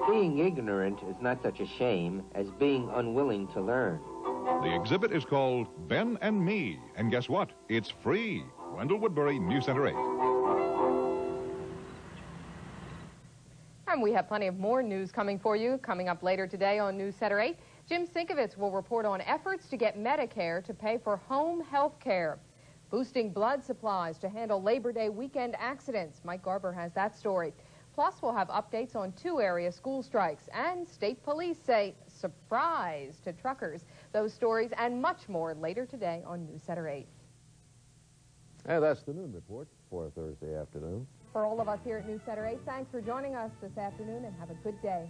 Being ignorant is not such a shame as being unwilling to learn. The exhibit is called Ben and Me, and guess what? It's free. Wendell Woodbury, NewsCenter 8. And we have plenty of more news coming for you. Coming up later today on NewsCenter 8, Jim Sinkovitz will report on efforts to get Medicare to pay for home health care. Boosting blood supplies to handle Labor Day weekend accidents. Mike Garber has that story. Plus, we'll have updates on 2 area school strikes. And state police say surprise to truckers. Those stories and much more later today on NewsCenter 8. And that's the Noon Report for Thursday afternoon. For all of us here at NewsCenter 8, thanks for joining us this afternoon and have a good day.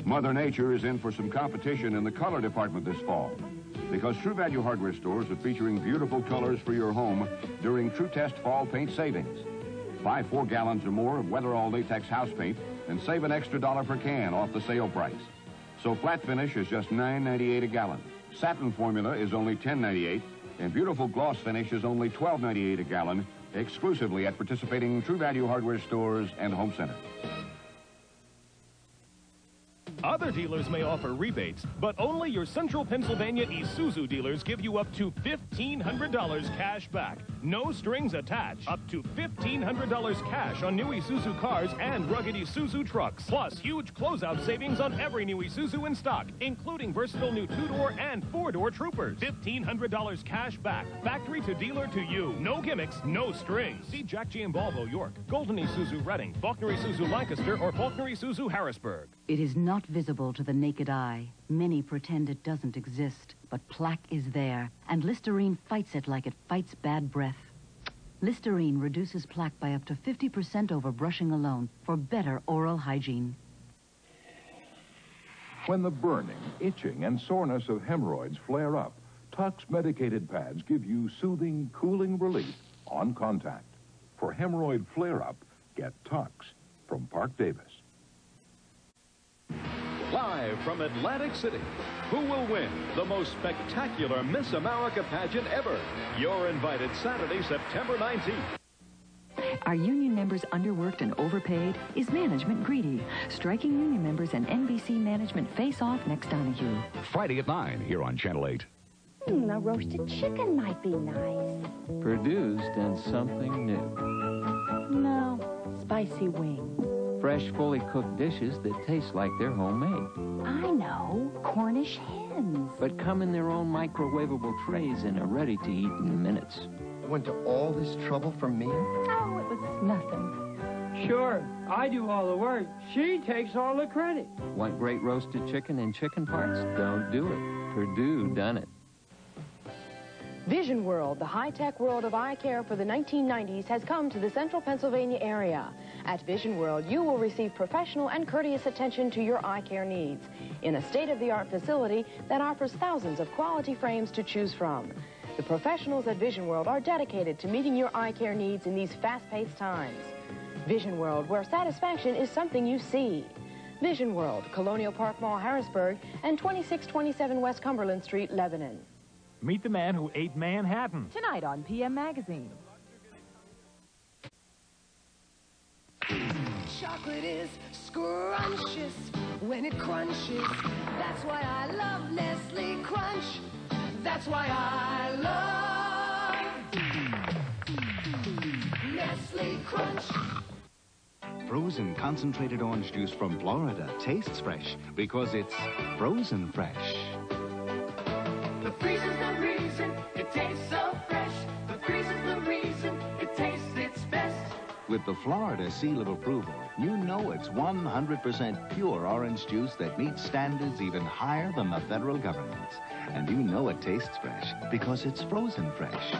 Mother Nature is in for some competition in the color department this fall, because TrueValue hardware stores are featuring beautiful colors for your home during True Test Fall Paint Savings. Buy 4 gallons or more of WeatherAll latex house paint and save an extra $1 per can off the sale price. So flat finish is just $9.98 a gallon. Satin formula is only $10.98, and beautiful gloss finish is only $12.98 a gallon, exclusively at participating TrueValue hardware stores and home centers. Other dealers may offer rebates, but only your Central Pennsylvania Isuzu dealers give you up to $1,500 cash back. No strings attached. Up to $1,500 cash on new Isuzu cars and rugged Isuzu trucks. Plus, huge closeout savings on every new Isuzu in stock, including versatile new 2-door and 4-door Troopers. $1,500 cash back. Factory to dealer to you. No gimmicks, no strings. See Jack G. and Volvo, York, Golden Isuzu, Reading, Faulkner Isuzu, Lancaster, or Faulkner Isuzu, Harrisburg. It is not visible to the naked eye. Many pretend it doesn't exist, but plaque is there, and Listerine fights it like it fights bad breath. Listerine reduces plaque by up to 50% over brushing alone for better oral hygiene. When the burning, itching, and soreness of hemorrhoids flare up, Tux medicated pads give you soothing, cooling relief on contact. For hemorrhoid flare-up, get Tux from Park Davis. Live from Atlantic City, who will win the most spectacular Miss America pageant ever? You're invited Saturday, September 19th. Are union members underworked and overpaid? Is management greedy? Striking union members and NBC management face off next Donahue. Friday at 9 here on Channel 8. A roasted chicken might be nice. Perdue's done something new. No, spicy wings. Fresh, fully cooked dishes that taste like they're homemade. I know, Cornish hens. But come in their own microwavable trays and are ready to eat in minutes. Went to all this trouble for me? Oh, it was nothing. Sure, I do all the work. She takes all the credit. Want great roasted chicken and chicken parts? Don't do it. Perdue done it. Vision World, the high-tech world of eye care for the 1990s, has come to the central Pennsylvania area. At Vision World, you will receive professional and courteous attention to your eye care needs in a state-of-the-art facility that offers thousands of quality frames to choose from. The professionals at Vision World are dedicated to meeting your eye care needs in these fast-paced times. Vision World, where satisfaction is something you see. Vision World, Colonial Park Mall, Harrisburg, and 2627 West Cumberland Street, Lebanon. Meet the man who ate Manhattan. Tonight on PM Magazine. Chocolate is scrumptious when it crunches. That's why I love Nestle Crunch. That's why I love Nestle Crunch. Frozen concentrated orange juice from Florida tastes fresh because it's frozen fresh. The freezer's the reason With the Florida seal of approval, you know it's 100% pure orange juice that meets standards even higher than the federal government's. And you know it tastes fresh because it's frozen fresh.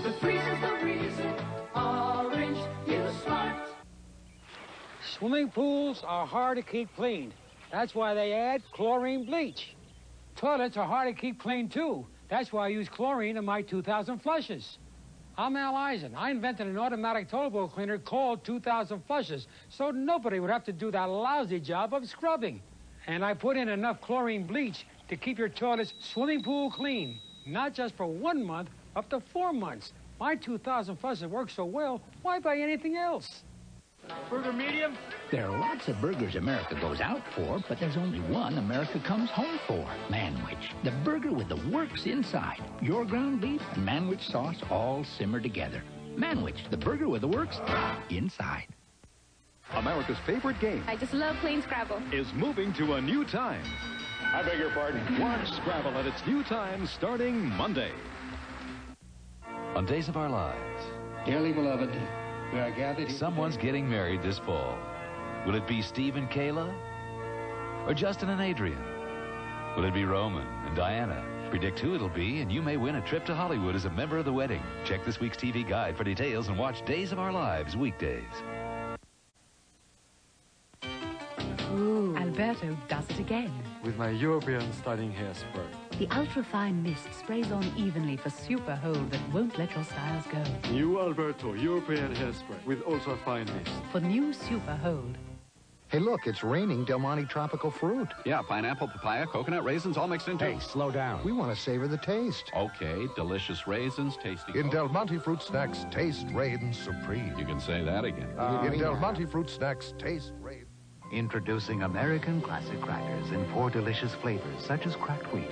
The freezer's the reason. Orange, you smart. Swimming pools are hard to keep clean. That's why they add chlorine bleach. Toilets are hard to keep clean, too. That's why I use chlorine in my 2000 flushes. I'm Al Eisen. I invented an automatic toilet bowl cleaner called 2000 Flushes, so nobody would have to do that lousy job of scrubbing. And I put in enough chlorine bleach to keep your toilet's swimming pool clean. Not just for 1 month, up to 4 months. My 2000 Flushes work so well, why buy anything else? Burger medium? There are lots of burgers America goes out for, but there's only one America comes home for. Manwich, the burger with the works inside. Your ground beef and Manwich sauce all simmer together. Manwich, the burger with the works inside. America's favorite game I just love playing Scrabble. is moving to a new time. I beg your pardon? Watch Scrabble at its new time starting Monday. On Days of Our Lives, Dearly beloved, we are gathered here. someone's getting married this fall. Will it be Steve and Kayla? Or Justin and Adrian? Will it be Roman and Diana? Predict who it'll be, and you may win a trip to Hollywood as a member of the wedding. Check this week's TV guide for details and watch Days of Our Lives weekdays. Ooh, Alberto does it again. With my European styling hairspray. The ultra-fine mist sprays on evenly for super hold that won't let your styles go. New Alberto European hairspray with ultra-fine mist. For new super hold. Hey, look, it's raining Del Monte tropical fruit. Yeah, pineapple, papaya, coconut, raisins, all mixed into... Hey, slow down. We want to savor the taste. Okay, delicious raisins, tasty... In Del Monte Fruit Snacks, taste reigns supreme. You can say that again. In Del Monte Fruit Snacks, taste reigns. Introducing American Classic Crackers in 4 delicious flavors, such as cracked wheat.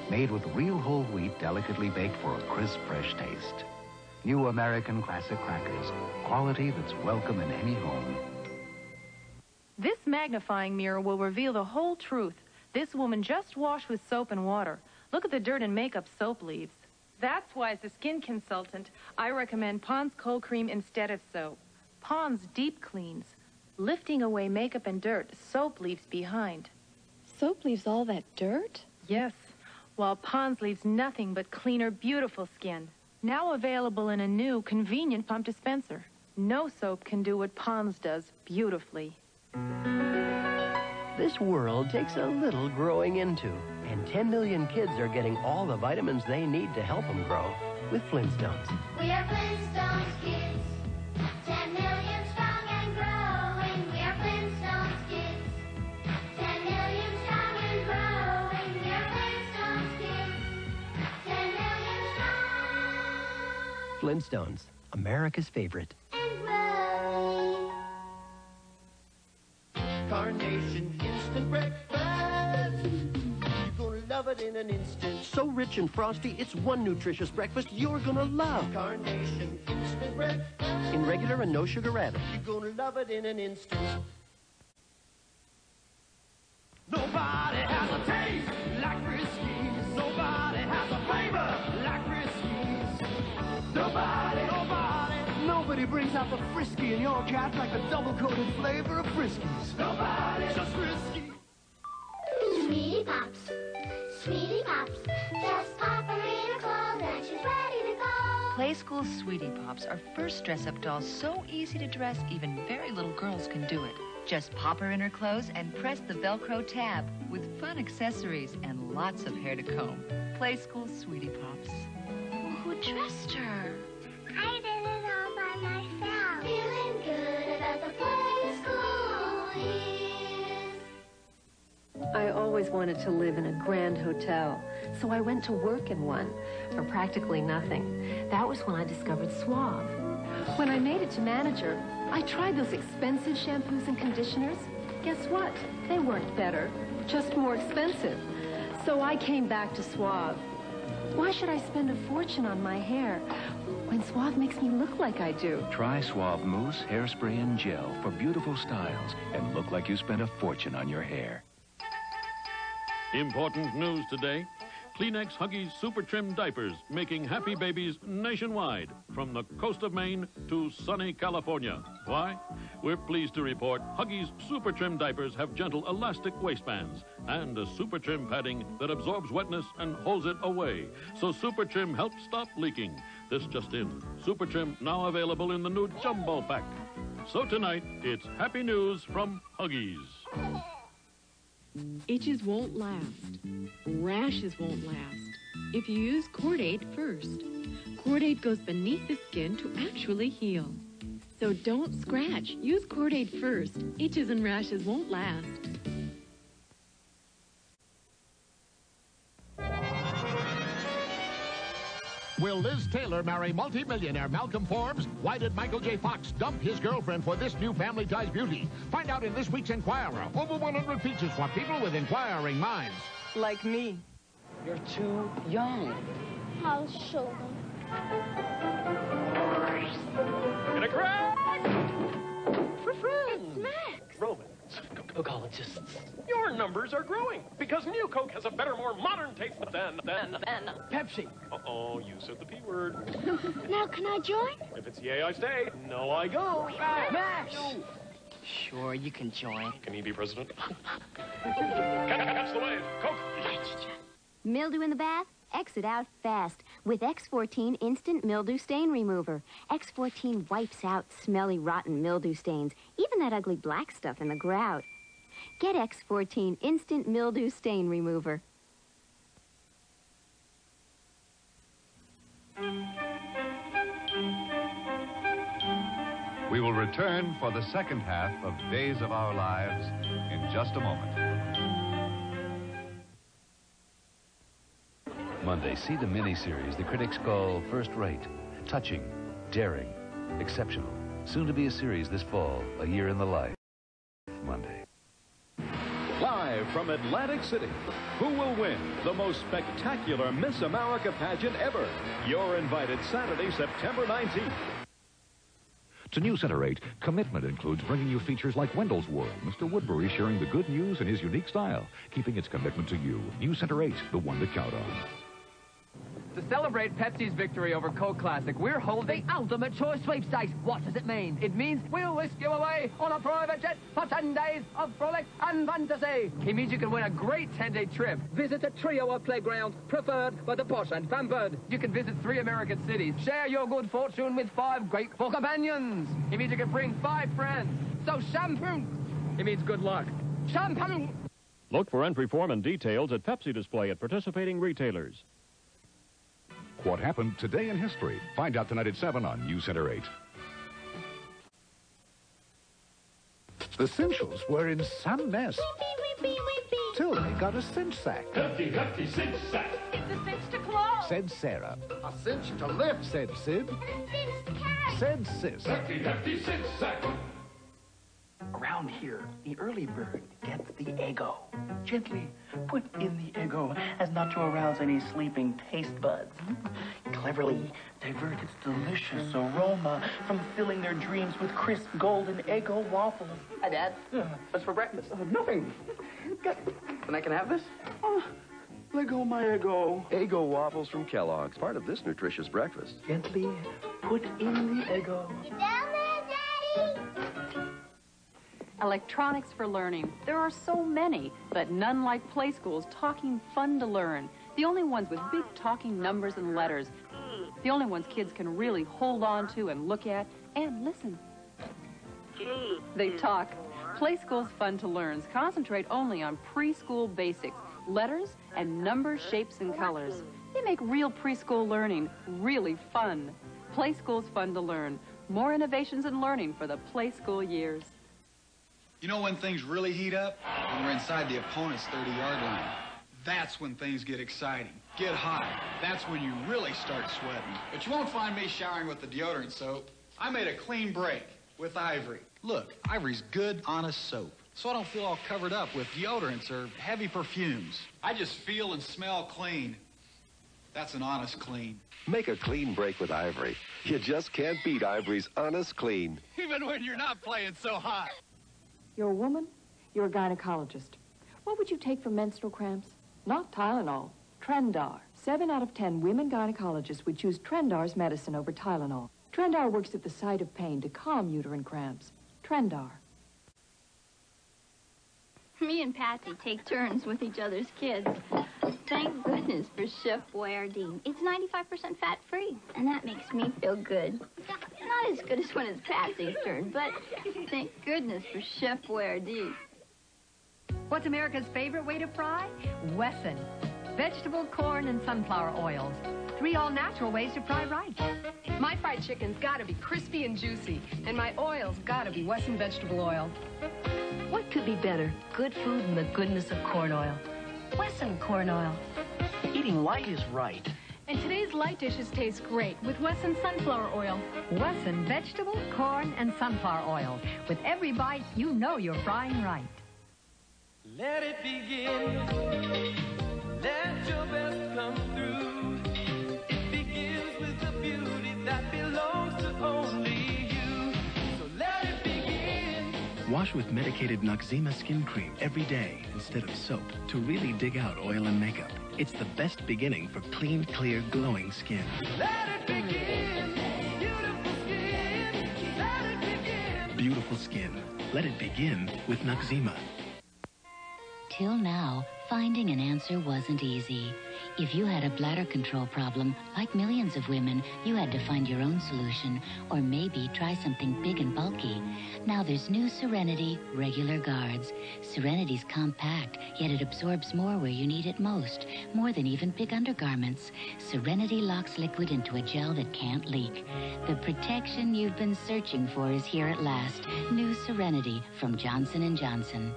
Made with real whole wheat, delicately baked for a crisp, fresh taste. New American Classic Crackers. Quality that's welcome in any home. This magnifying mirror will reveal the whole truth. This woman just washed with soap and water. Look at the dirt and makeup soap leaves. That's why, as a skin consultant, I recommend Pond's Cold Cream instead of soap. Pond's Deep Cleans, lifting away makeup and dirt soap leaves behind. Soap leaves all that dirt? Yes, while Pond's leaves nothing but cleaner, beautiful skin. Now available in a new, convenient pump dispenser. No soap can do what Pond's does beautifully. This world takes a little growing into, and 10 million kids are getting all the vitamins they need to help them grow with Flintstones. We are Flinstones Kids. 10 million strong and growing. We are Flinstones Kids. 10 million strong and growing. We are Flinstones Kids. 10 million strong. Flintstones, America's favorite. And growing. Carnation instant breakfast. You're gonna love it in an instant. So rich and frosty, it's one nutritious breakfast you're gonna love. Carnation instant breakfast. In regular and no sugar added. You're gonna love it in an instant. Nobody has a taste like Friskies. Nobody has a flavor like Friskies. Nobody brings out the Frisky in your cat like the double-coated flavor of Friskies. Nobody, just Frisky. Sweetie Pops, Sweetie Pops, just pop her in her clothes and she's ready to go. Playskool Sweetie Pops are first dress-up dolls so easy to dress, even very little girls can do it. Just pop her in her clothes and press the Velcro tab with fun accessories and lots of hair to comb. Playskool Sweetie Pops. Who dressed her? I did it all by myself. Feeling good about the Playskool years. I always wanted to live in a grand hotel, so I went to work in one for practically nothing. That was when I discovered Suave. When I made it to manager, I tried those expensive shampoos and conditioners. Guess what? They weren't better, just more expensive. So I came back to Suave. Why should I spend a fortune on my hair when Suave makes me look like I do? Try Suave Mousse, Hairspray, and Gel for beautiful styles and look like you spent a fortune on your hair. Important news today. Kleenex Huggies Super Trim Diapers, making happy babies nationwide, from the coast of Maine to sunny California. Why? We're pleased to report Huggies Super Trim Diapers have gentle elastic waistbands and a Super Trim padding that absorbs wetness and holds it away. So Super Trim helps stop leaking. This just in. Super Trim now available in the new Jumbo Pack. So tonight, it's happy news from Huggies. Itches won't last. Rashes won't last. If you use Cortaid first. Cortaid goes beneath the skin to actually heal. So don't scratch. Use Cortaid first. Itches and rashes won't last. Will Liz Taylor marry multi-millionaire Malcolm Forbes? Why did Michael J. Fox dump his girlfriend for this new Family Ties beauty? Find out in this week's Enquirer. Over 100 features for people with inquiring minds. Like me. You're too young. I'll show them. In a crowd! It's Max. Romans, Cocologists. Your numbers are growing because New Coke has a better, more modern taste than Pepsi. Uh-oh, you said the P word. Now, can I join? If it's yay, I stay. No, I go. Max! Sure, you can join. Can he be president? Catch the wave. Coke. Mildew in the bath? Exit out fast with X14 Instant Mildew Stain Remover. X14 wipes out smelly, rotten mildew stains, even that ugly black stuff in the grout. Get X14 Instant Mildew Stain Remover. We will return for the second half of Days of Our Lives in just a moment. Monday, see the miniseries the critics call first-rate, touching, daring, exceptional. Soon to be a series this fall, A Year in the Life. Monday. Live from Atlantic City, who will win the most spectacular Miss America pageant ever? You're invited Saturday, September 19th. To NewsCenter 8, commitment includes bringing you features like Wendell's World, Mr. Woodbury sharing the good news in his unique style, keeping its commitment to you. NewsCenter 8, the one to count on. To celebrate Pepsi's victory over Coke Classic, we're holding the ultimate choice sweepstakes. What does it mean? It means we'll whisk you away on a private jet for 10 days of frolic and fantasy. It means you can win a great 10-day trip. Visit a trio of playgrounds preferred by the posh and pampered. You can visit 3 American cities. Share your good fortune with 5 grateful companions. It means you can bring 5 friends. So shampoo. It means good luck. Shampoo. Look for entry form and details at Pepsi display at participating retailers. What happened today in history? Find out tonight at 7 on NewsCenter 8. The Cinchels were in some mess till they got a cinch sack. Hefty, hefty cinch sack. It's a cinch to close. Said Sarah. A cinch to lift. Said Sid. A cinch to carry. Said Sis. Hefty, hefty cinch sack. Around here, the early bird gets the Eggo. Gently put in the Eggo as not to arouse any sleeping taste buds. Cleverly divert its delicious aroma from filling their dreams with crisp golden Eggo waffles. Hi, Dad. What's for breakfast? Nothing. And I can have this? Let go my Eggo. Eggo waffles from Kellogg's, part of this nutritious breakfast. Gently put in the Eggo. Down there, Daddy. Electronics for learning. There are so many, but none like Playskool's talking fun to learn. The only ones with big talking numbers and letters. The only ones kids can really hold on to and look at and listen. They talk. Playskool's Fun to Learns concentrate only on preschool basics, letters, and numbers, shapes, and colors. They make real preschool learning really fun. Playskool's Fun to Learn. More innovations in learning for the Playschool years. You know when things really heat up? When we're inside the opponent's 30-yard line. That's when things get exciting, get hot. That's when you really start sweating. But you won't find me showering with the deodorant soap. I made a clean break with Ivory. Look, Ivory's good, honest soap. So I don't feel all covered up with deodorants or heavy perfumes. I just feel and smell clean. That's an honest clean. Make a clean break with Ivory. You just can't beat Ivory's honest clean. Even when you're not playing so hot. You're a woman, you're a gynecologist. What would you take for menstrual cramps? Not Tylenol, Trendar. 7 out of 10 women gynecologists would choose Trendar's medicine over Tylenol. Trendar works at the site of pain to calm uterine cramps. Trendar. Me and Patsy take turns with each other's kids. Thank goodness for Chef Boyardee. It's 95% fat-free, and that makes me feel good. Not as good as when it's Patsy's turn, but thank goodness for Chef Boyardee. What's America's favorite way to fry? Wesson. Vegetable, corn, and sunflower oils. 3 all-natural ways to fry right. My fried chicken's gotta be crispy and juicy, and my oil's gotta be Wesson vegetable oil. What could be better? Good food and the goodness of corn oil. Wesson corn oil. Eating light is right. And today's light dishes taste great with Wesson sunflower oil. Wesson vegetable, corn, and sunflower oils. With every bite, you know you're frying right. Let it begin. Let your best come through. It begins with the beauty that belongs to only you. So let it begin. Wash with medicated Noxzema skin cream every day instead of soap to really dig out oil and makeup. It's the best beginning for clean, clear, glowing skin. Let it begin. Beautiful skin. Let it begin. Beautiful skin. Let it begin with Noxzema. Till now, finding an answer wasn't easy. If you had a bladder control problem, like millions of women, you had to find your own solution, or maybe try something big and bulky. Now there's new Serenity Regular Guards. Serenity's compact, yet it absorbs more where you need it most, more than even big undergarments. Serenity locks liquid into a gel that can't leak. The protection you've been searching for is here at last. New Serenity from Johnson & Johnson.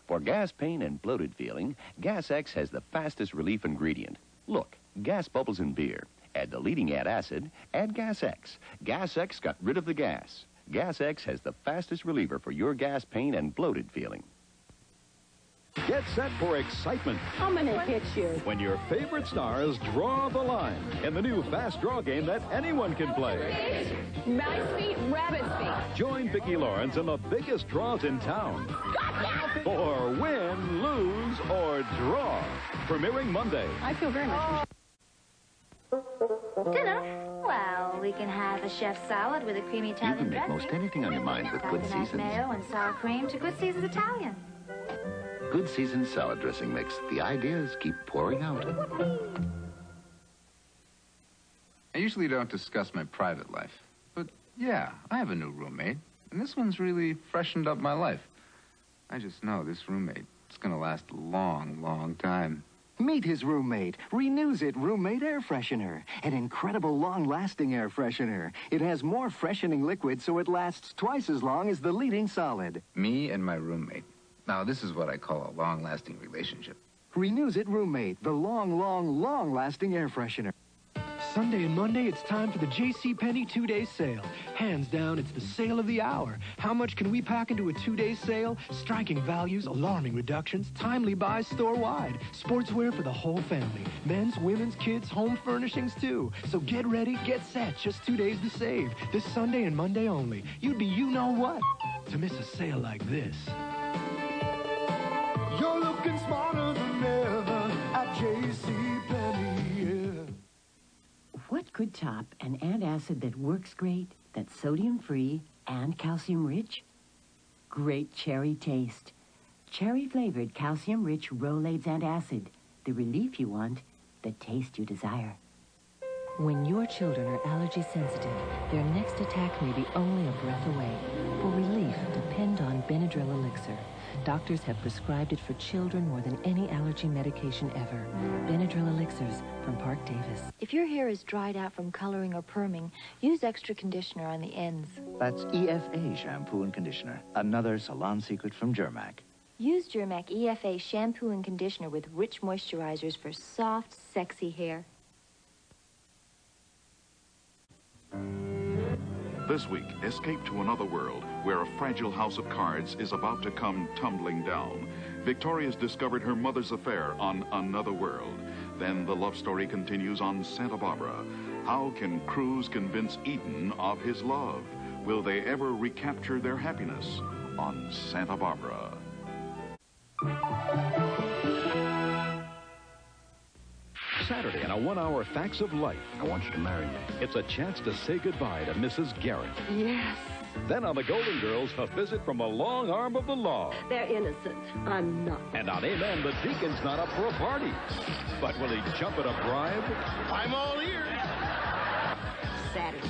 For gas pain and bloated feeling, Gas X has the fastest relief ingredient. Look, gas bubbles in beer. Add the leading antacid, add Gas X. Gas X got rid of the gas. Gas X has the fastest reliever for your gas pain and bloated feeling. Get set for excitement. I'm gonna hit you. When your favorite stars draw the line in the new fast draw game that anyone can play. Mouse feet, rabbit feet. Join Vicki Lawrence in the biggest draws in town. For win, lose, or draw. Premiering Monday. I feel very much. Dinner? Well, we can have a chef's salad with a creamy Italian You can make most anything on your mind with Good nice Seasons. mayo and sour cream to Good Seasons Italian. Good Seasons salad dressing mix. The ideas keep pouring out. I usually don't discuss my private life, but yeah, I have a new roommate, and this one's really freshened up my life. I just know this roommate is gonna last a long, long time. Meet his roommate, Renews It Roommate Air Freshener. An incredible long-lasting air freshener. It has more freshening liquid so it lasts twice as long as the leading solid. Me and my roommate. Now, this is what I call a long-lasting relationship. Renews It Roommate, the long-lasting air freshener. Sunday and Monday, it's time for the JCPenney 2-day sale. Hands down, it's the sale of the hour. How much can we pack into a 2-day sale? Striking values, alarming reductions, timely buys store-wide. Sportswear for the whole family. Men's, women's, kids, home furnishings, too. So get ready, get set. Just 2 days to save. This Sunday and Monday only. You'd be you-know-what to miss a sale like this. You're looking smarter than ever at JCPenney, yeah. What could top an antacid that works great, that's sodium-free and calcium-rich? Great cherry taste. Cherry-flavored, calcium-rich Rolaids antacid. The relief you want, the taste you desire. When your children are allergy sensitive, their next attack may be only a breath away. For relief, depend on Benadryl Elixir. Doctors have prescribed it for children more than any allergy medication ever. Benadryl Elixirs from Park Davis. If your hair is dried out from coloring or perming, use extra conditioner on the ends. That's EFA shampoo and conditioner. Another salon secret from Germac. Use Germac EFA shampoo and conditioner with rich moisturizers for soft, sexy hair. This week, escape to another world where a fragile house of cards is about to come tumbling down. Victoria's discovered her mother's affair on another world. Then the love story continues on Santa Barbara. How can Cruz convince Eden of his love? Will they ever recapture their happiness on Santa Barbara? Saturday in a 1-hour Facts of Life. I want you to marry me. It's a chance to say goodbye to Mrs. Garrett. Yes. Then on The Golden Girls, a visit from the long arm of the law. They're innocent. I'm not. And on Amen, the deacon's not up for a party. But will he jump at a bribe? I'm all ears. Saturday.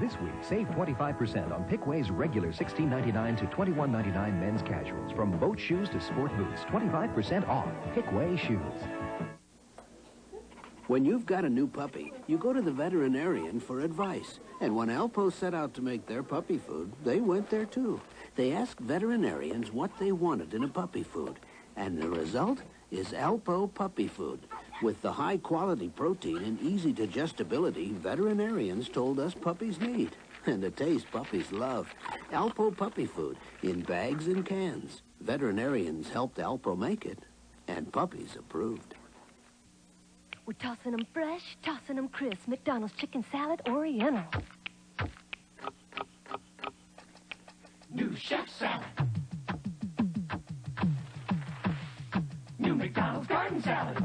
This week, save 25% on Pickway's regular $16.99 to $21.99 men's casuals. From boat shoes to sport boots, 25% off. Pickway shoes. When you've got a new puppy, you go to the veterinarian for advice. And when Alpo set out to make their puppy food, they went there too. They asked veterinarians what they wanted in a puppy food. And the result is Alpo puppy food. With the high-quality protein and easy digestibility veterinarians told us puppies need. And the taste puppies love. Alpo puppy food in bags and cans. Veterinarians helped Alpo make it, and puppies approved. We're tossing them fresh, tossing them crisp. McDonald's chicken salad Oriental. New chef salad. New McDonald's garden salad.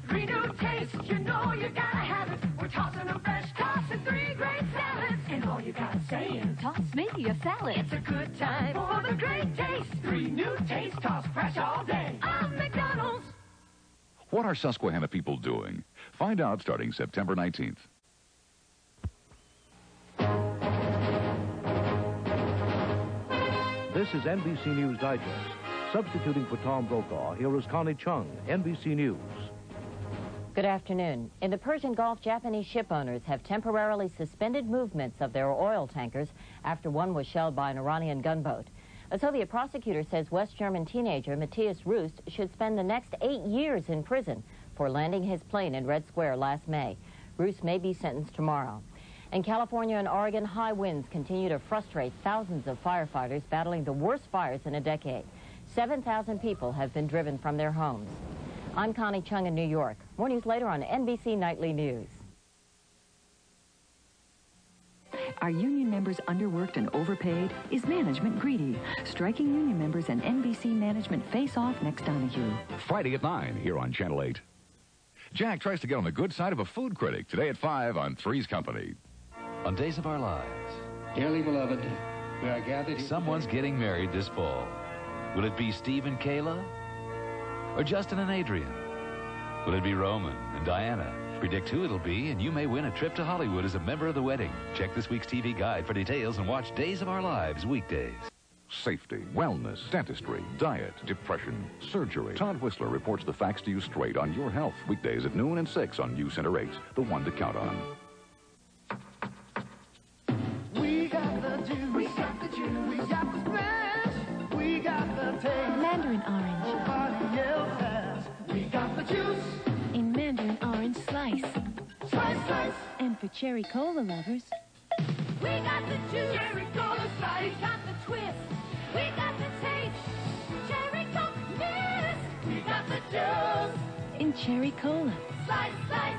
3 new tastes, you know you gotta have it. We're tossing them fresh, tossing 3 great salads. And all you gotta say is, toss me a salad. It's a good time for the great taste. 3 new tastes, tossed fresh all day. On McDonald's. What are Susquehanna people doing? Find out starting September 19th. This is NBC News Digest. Substituting for Tom Brokaw, here is Connie Chung, NBC News. Good afternoon. In the Persian Gulf, Japanese ship owners have temporarily suspended movements of their oil tankers after one was shelled by an Iranian gunboat. A Soviet prosecutor says West German teenager Matthias Rust should spend the next 8 years in prison for landing his plane in Red Square last May. Rust may be sentenced tomorrow. In California and Oregon, high winds continue to frustrate thousands of firefighters battling the worst fires in a decade. 7,000 people have been driven from their homes. I'm Connie Chung in New York. More news later on NBC Nightly News. Are union members underworked and overpaid? Is management greedy? Striking union members and NBC management face off next Donahue. Friday at 9 here on Channel 8. Jack tries to get on the good side of a food critic today at 5 on Three's Company. On Days of Our Lives. Dearly beloved, we are gathered here. Someone's getting married this fall. Will it be Steve and Kayla? Or Justin and Adrian? Will it be Roman and Diana? Predict who it'll be, and you may win a trip to Hollywood as a member of the wedding. Check this week's TV guide for details and watch Days of Our Lives weekdays. Safety, wellness, dentistry, diet, depression, surgery. Todd Whistler reports the facts to you straight on your health. Weekdays at noon and 6 on NewsCenter 8, the one to count on. We got the juice, we got the juice, we got the smash, we got the taste. Mandarin orange. Nobody else has. We got the juice. In Mandarin orange slice. Slice, slice. And for cherry cola lovers. We got the juice. Cherry cola slice. We got the twist. We got the taste. Cherry coke mist. We got the juice. In cherry cola. Slice, slice.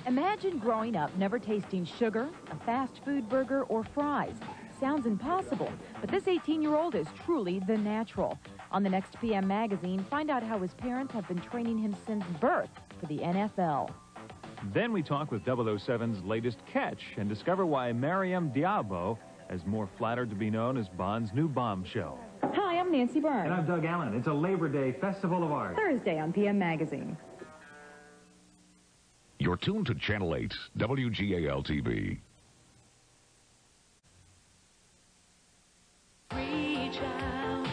Imagine growing up never tasting sugar, a fast food burger, or fries. Sounds impossible, but this 18-year-old is truly the natural. On the next PM magazine, find out how his parents have been training him since birth for the NFL. Then we talk with 007's latest catch and discover why Mariam Diabo is more flattered to be known as Bond's new bombshell. Hi, I'm Nancy Byrne. And I'm Doug Allen. It's a Labor Day Festival of Art. Thursday on PM Magazine. You're tuned to Channel 8, WGAL TV. Reach out.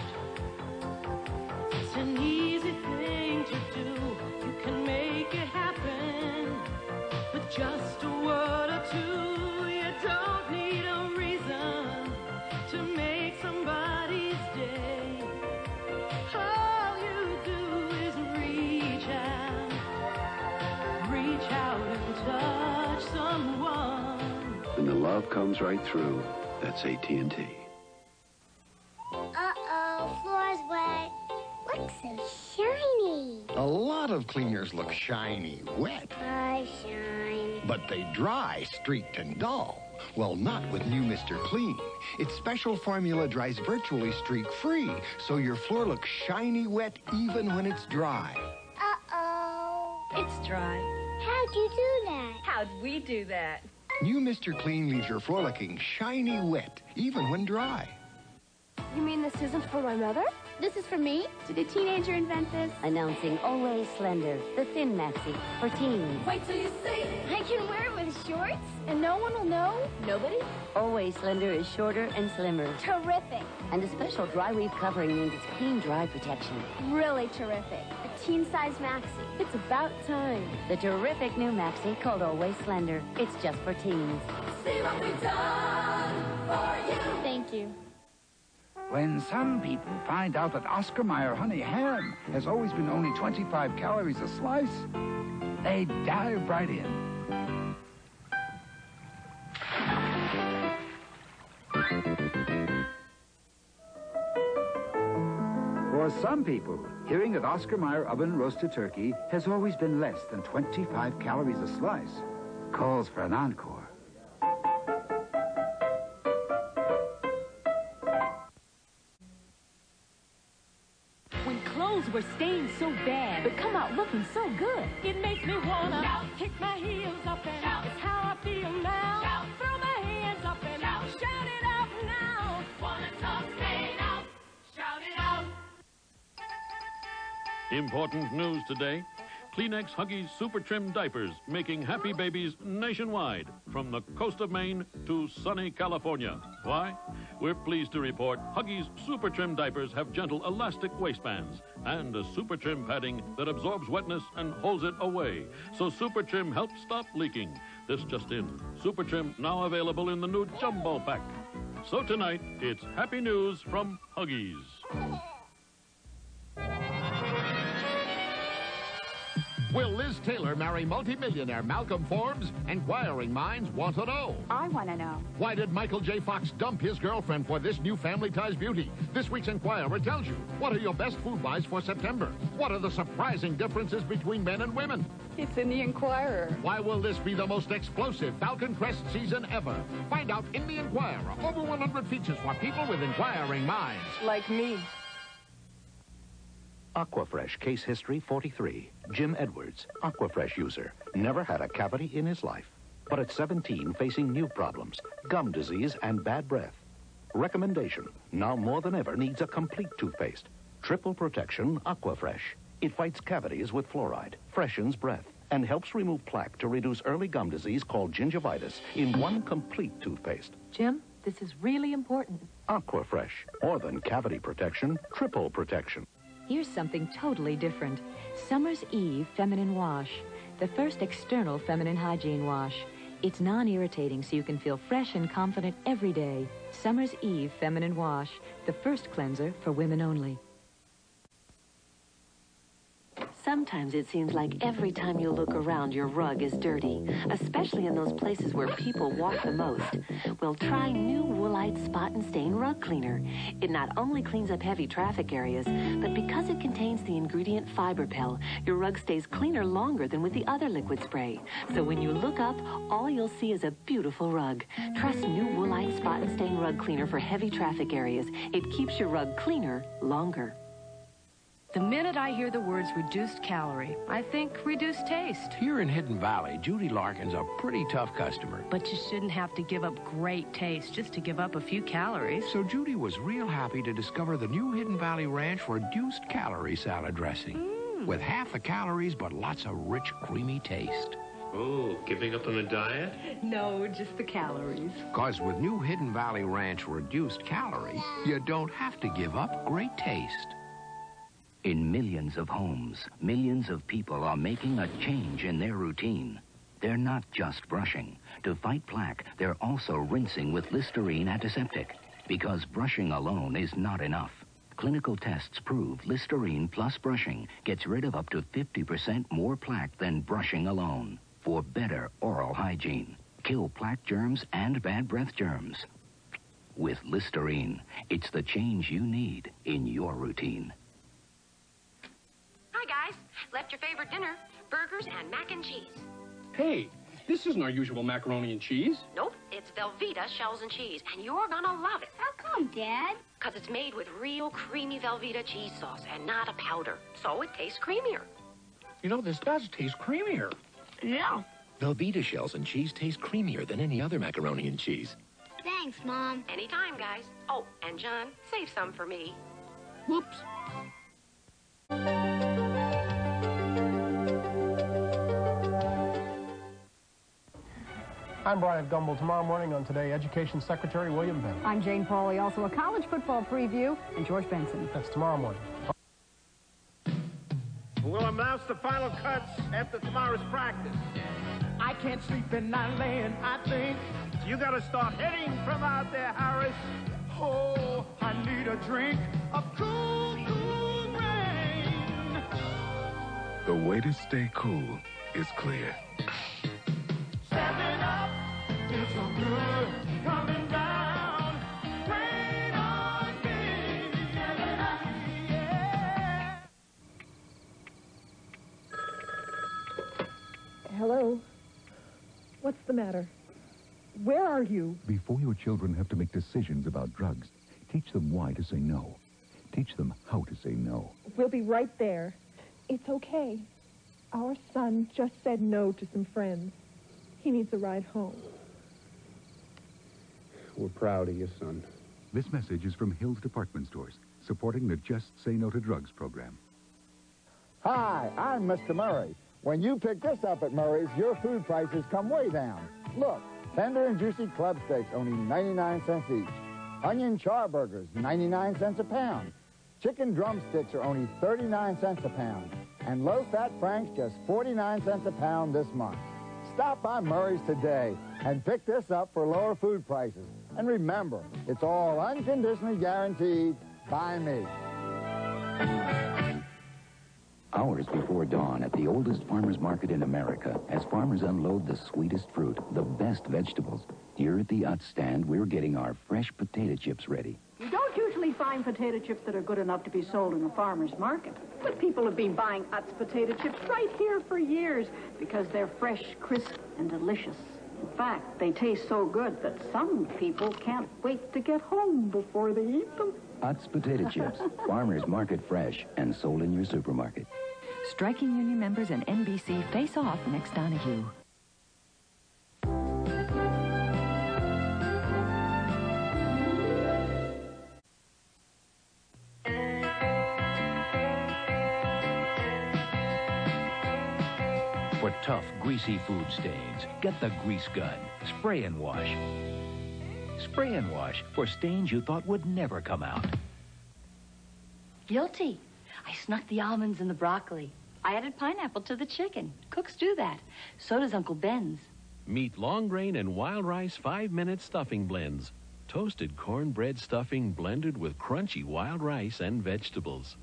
It's an easy thing to do. You can make it happen with just a word or two. You don't need a reason to make somebody's day. All you do is reach out. Reach out and touch someone. When the love comes right through, that's AT&T. Uh-oh, floor's wet. Looks so shiny. A lot of cleaners look shiny, wet. I shine. But they dry, streaked, and dull. Well, not with new Mr. Clean. Its special formula dries virtually streak-free, so your floor looks shiny wet even when it's dry. Uh-oh. It's dry. How'd you do that? How'd we do that? New Mr. Clean leaves your floor looking shiny wet even when dry. You mean this isn't for my mother? This is for me? Did a teenager invent this? Announcing Always Slender, the thin maxi for teens. Wait till you see. I can wear it with shorts, and no one will know? Nobody? Always Slender is shorter and slimmer. Terrific. And the special dry weave covering means it's clean dry protection. Really terrific. A teen-size maxi. It's about time. The terrific new maxi called Always Slender. It's just for teens. See what we've done for you. Thank you. When some people find out that Oscar Mayer honey ham has always been only 25 calories a slice, they dive right in. For some people, hearing that Oscar Mayer oven roasted turkey has always been less than 25 calories a slice calls for an encore. Were stained so bad, but come out looking so good. It makes me wanna shout, kick my heels up and shout. It's how I feel now. Shout, throw my hands up and shout it out now. Wanna talk stain out, shout it out. Important news today. Kleenex Huggies Super Trim Diapers, making happy babies nationwide, from the coast of Maine to sunny California. Why? We're pleased to report Huggies Super Trim Diapers have gentle elastic waistbands and a Super Trim padding that absorbs wetness and holds it away. So Super Trim helps stop leaking. This just in. Super Trim now available in the new Jumbo Pack. So tonight, it's happy news from Huggies. Will Liz Taylor marry multimillionaire Malcolm Forbes? Inquiring minds want to know. I want to know. Why did Michael J. Fox dump his girlfriend for this new Family Ties beauty? This week's Enquirer tells you. What are your best food buys for September? What are the surprising differences between men and women? It's in the Enquirer. Why will this be the most explosive Falcon Crest season ever? Find out in the Enquirer. Over 100 features for people with inquiring minds. Like me. Aquafresh case history 43. Jim Edwards, Aquafresh user, never had a cavity in his life. But at 17, facing new problems, gum disease and bad breath. Recommendation, now more than ever needs a complete toothpaste. Triple protection Aquafresh. It fights cavities with fluoride, freshens breath, and helps remove plaque to reduce early gum disease called gingivitis in one complete toothpaste. Jim, this is really important. Aquafresh, more than cavity protection, triple protection. Here's something totally different. Summer's Eve Feminine Wash. The first external feminine hygiene wash. It's non-irritating so you can feel fresh and confident every day. Summer's Eve Feminine Wash. The first cleanser for women only. Sometimes it seems like every time you look around, your rug is dirty, especially in those places where people walk the most. Well, try new Woolite Spot and Stain Rug Cleaner. It not only cleans up heavy traffic areas, but because it contains the ingredient Fiberpel, your rug stays cleaner longer than with the other liquid spray. So when you look up, all you'll see is a beautiful rug. Trust new Woolite Spot and Stain Rug Cleaner for heavy traffic areas. It keeps your rug cleaner longer. The minute I hear the words reduced calorie, I think reduced taste. Here in Hidden Valley, Judy Larkin's a pretty tough customer. But you shouldn't have to give up great taste just to give up a few calories. So Judy was real happy to discover the new Hidden Valley Ranch reduced calorie salad dressing. With half the calories, but lots of rich, creamy taste. Oh, giving up on the diet? No, just the calories. Because with new Hidden Valley Ranch reduced calorie, you don't have to give up great taste. In millions of homes, millions of people are making a change in their routine. They're not just brushing. To fight plaque, they're also rinsing with Listerine antiseptic. Because brushing alone is not enough. Clinical tests prove Listerine plus brushing gets rid of up to 50% more plaque than brushing alone. For better oral hygiene. Kill plaque germs and bad breath germs. With Listerine, it's the change you need in your routine. Hi, guys. Left your favorite dinner, burgers and mac and cheese. Hey, this isn't our usual macaroni and cheese. Nope, It's Velveeta shells and cheese, and you're gonna love it. How come, Dad? Because it's made with real creamy Velveeta cheese sauce and not a powder, so it tastes creamier. You know, this does taste creamier. Yeah. Velveeta shells and cheese taste creamier than any other macaroni and cheese. Thanks, Mom. Anytime, guys. Oh, and John, save some for me. Whoops. I'm Brian Gumble. Tomorrow morning on Today, Education Secretary William Benn. I'm Jane Pauley, also a college football preview, and George Benson. That's tomorrow morning. We'll announce the final cuts after tomorrow's practice. I can't sleep at night laying, I think. You gotta start hitting from out there, Harris. Oh, I need a drink of cool, cool rain. The way to stay cool is clear. 7 Up, it's so good, coming down. Rain on me, 7 Up, yeah. Hello? What's the matter? Where are you? Before your children have to make decisions about drugs, teach them why to say no. Teach them how to say no. We'll be right there. It's okay. Our son just said no to some friends. He needs a ride home. We're proud of you, son. This message is from Hills Department Stores, supporting the Just Say No to Drugs program. Hi, I'm Mr. Murray. When you pick this up at Murray's, your food prices come way down. Look, tender and juicy club steaks, only 99 cents each. Onion char burgers, 99 cents a pound. Chicken drumsticks are only 39 cents a pound. And low-fat franks, just 49 cents a pound this month. Stop by Murray's today and pick this up for lower food prices. And remember, it's all unconditionally guaranteed by me. Hours before dawn at the oldest farmer's market in America, as farmers unload the sweetest fruit, the best vegetables. Here at the Utz stand, we're getting our fresh potato chips ready. You don't usually find potato chips that are good enough to be sold in a farmer's market. But people have been buying Utz potato chips right here for years because they're fresh, crisp, and delicious. In fact, they taste so good that some people can't wait to get home before they eat them. Utz potato chips, farmer's market fresh, and sold in your supermarket. Striking union members and NBC face off next Donahue. For tough, greasy food stains, get the Grease Gun. Spray and wash. Spray and wash for stains you thought would never come out. Guilty. I snuck the almonds in the broccoli. I added pineapple to the chicken. Cooks do that. So does Uncle Ben's. Meet long grain and wild rice 5-minute stuffing blends. Toasted cornbread stuffing blended with crunchy wild rice and vegetables.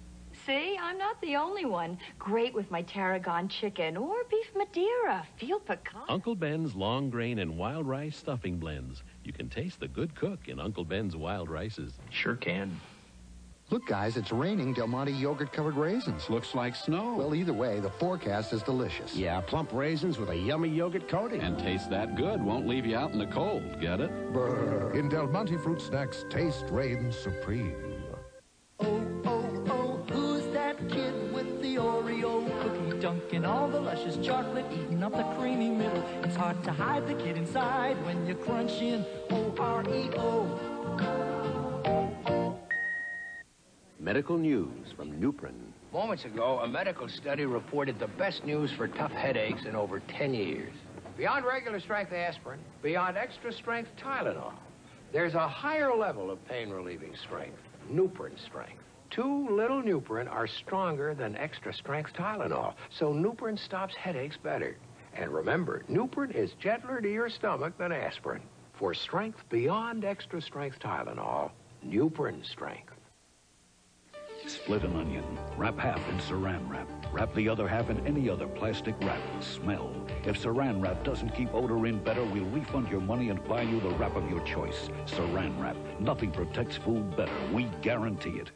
See, I'm not the only one. Great with my tarragon chicken or beef Madeira. Feel pecan. Uncle Ben's long grain and wild rice stuffing blends. You can taste the good cook in Uncle Ben's wild rices. Sure can. Look, guys, it's raining Del Monte yogurt-covered raisins. Looks like snow. Well, either way, the forecast is delicious. Yeah, plump raisins with a yummy yogurt coating. And taste that good. Won't leave you out in the cold. Get it? Brr. In Del Monte Fruit Snacks, taste reigns supreme. Oh, oh, oh, who's that kid with the Oreo cookie dunking all the luscious chocolate, eating up the creamy middle? It's hard to hide the kid inside when you crunch in O-R-E-O. Medical news from Nuprin. Moments ago, a medical study reported the best news for tough headaches in over 10 years. Beyond regular strength aspirin, beyond extra strength Tylenol, there's a higher level of pain-relieving strength, Nuprin strength. 2 little Nuprin are stronger than extra strength Tylenol, so Nuprin stops headaches better. And remember, Nuprin is gentler to your stomach than aspirin. For strength beyond extra strength Tylenol, Nuprin strength. Split an onion. Wrap half in Saran Wrap. Wrap the other half in any other plastic wrap. Smell. If Saran Wrap doesn't keep odor in better, we'll refund your money and buy you the wrap of your choice. Saran Wrap. Nothing protects food better. We guarantee it.